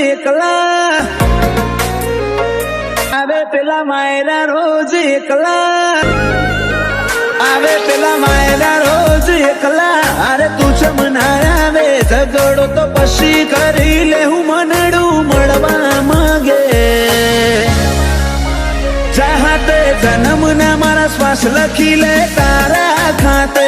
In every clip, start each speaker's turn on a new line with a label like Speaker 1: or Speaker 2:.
Speaker 1: એકલા આવે પેલા માયરા રોજ એકલા આવે પેલા માયરા રોજ એકલા અરે તું ચમના આવે ઝઘડો તો પછી કરી લે હું મનડું મળવા માંગે ચાહતે જન્મ ના મારા શ્વાસ લખી લે તારા ખાતે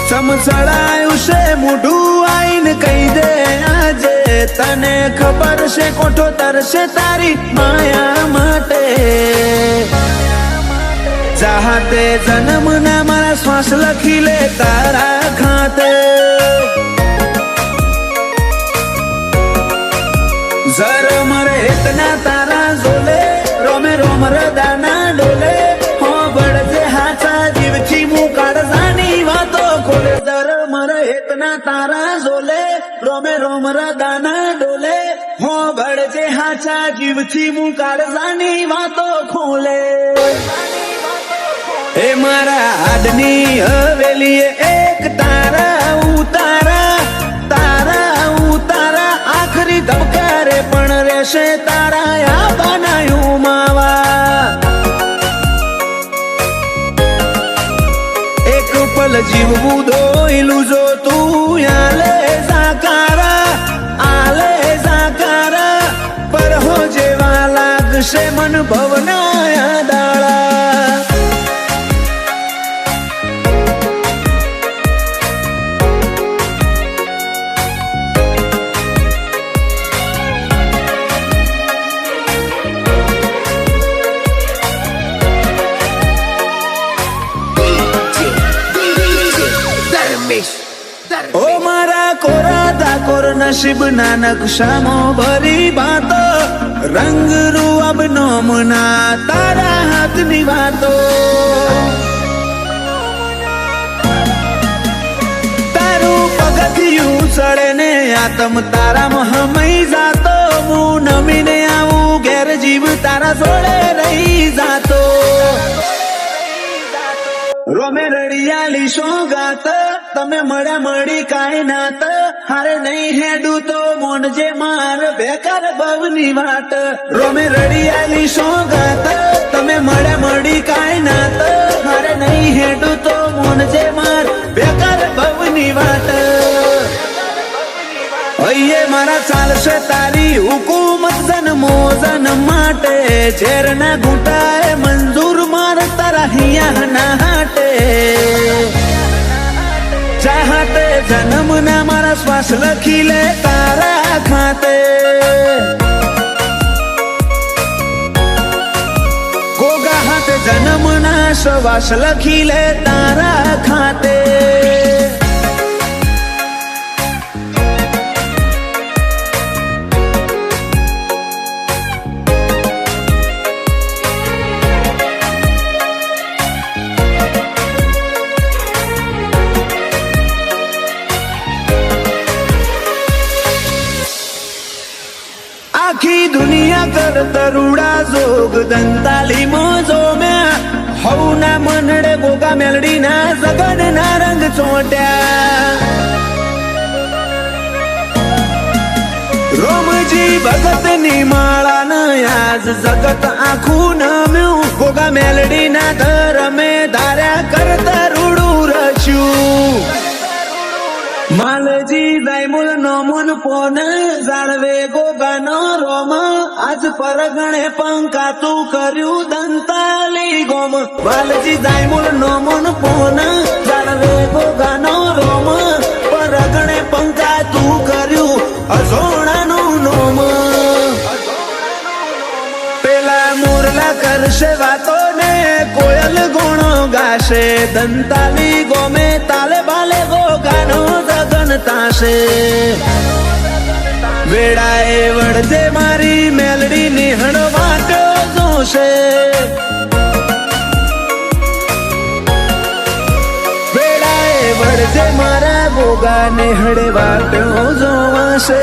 Speaker 1: સમસડાયું છે મોઢું આઈને કહી દે આજે તને ખબર છે કોઠો તરશે તારી માયા માટે ચાહતે જન્મ ના મારા શ્વાસ લખી લે તારા ખાતે જર મરે ઇતના તારા ઝોલે રોમે રોમ રદાના ડોલે હો બળજે હાચા જીવથી મું કાઢવાની વાતો ખોલે દર મરે ઇતના તારા ઝોલે રોમે રોમ રદાના ડોલે હો બળજે હાચા જીવથી મું કાઢવાની વાતો ખોલે એ મારા હાડની હવેલીએ એક તારા ઉતારા તારા ઉતારા આખરી ધબકારે પણ રહેશે તારા આ બનાયું માવા એક પલ જીવવું દોયલું જો તું આલે સાકારા પર હો જેવા લાગશે મન ભવના દાળા ઓ મારા કોરા દાકોર નસીબ ના નકશામાં ભરી વાતો રંગ રૂઅબ નોમના તારા હાથની વાતો તારું પગથિયું ચડે ને આતમ તારામાં હમઈ જાતો હું નમીને આવું ઘેર જીવ તારા જોડે રહી જાતો રોમે રડિયાલી સોગાત તમે મળ્યા મળી કાંઈ નાત હારે નહીં હેડું તો મોનજે માર બેકાર ભવની વાત રોમે રડિયાલી સોગાત તમે મળ્યા મળી કાંઈ નાત હારે નહીં હેડું તો મોનજે માર બેકાર ભવની વાત હૈયે મારા ચાલશે તારી હુકુમત જન્મો જન્મ માટે ઝેરના ઘૂંટાએ મંજૂર માર તારા હિયા ના હાટે ચાહતે જન્મ ના મારા શ્વાસ લખી લે તારા ખાતે ગોગા હાથે જન્મ ના શ્વાસ લખી લે તારા ખાતે આખી દુનિયા કર તરુડા જોગ દંતાલી મોજો મેં હવના મનડે ગોગા મેલડી ના સગન ના રંગ ચોટ્યા રોમજી ભગત ની માળા ન આજ જગત આખું નમ્યું ગોગા મેલડી ના ધરમે ધાર્યા કરતા રૂડું રચ્યું માલજી દાયમુલ નોમુન પોન જાળવે ગોગાનો રોમ આજ પરગણે પંકાતું કર્યું દંતાલી ગોમ માલજી દાયમુલ નોમુન પોન જાળવે ગોગાનો રોમ પરગણે પંકાતું કર્યું અઝોણાનું નોમ પેલા મોરલા કરશે વાતો ને કોયલ ગુણો ગાશે દંતાલી ગોમે તાલે બાલે ગોગાનો તાશે વેળાએ વળજે મારી મેલડી નિહણ વાટો જોશે વેળાએ વળજે મારા ગોગા નિહળે વાટો જોવાશે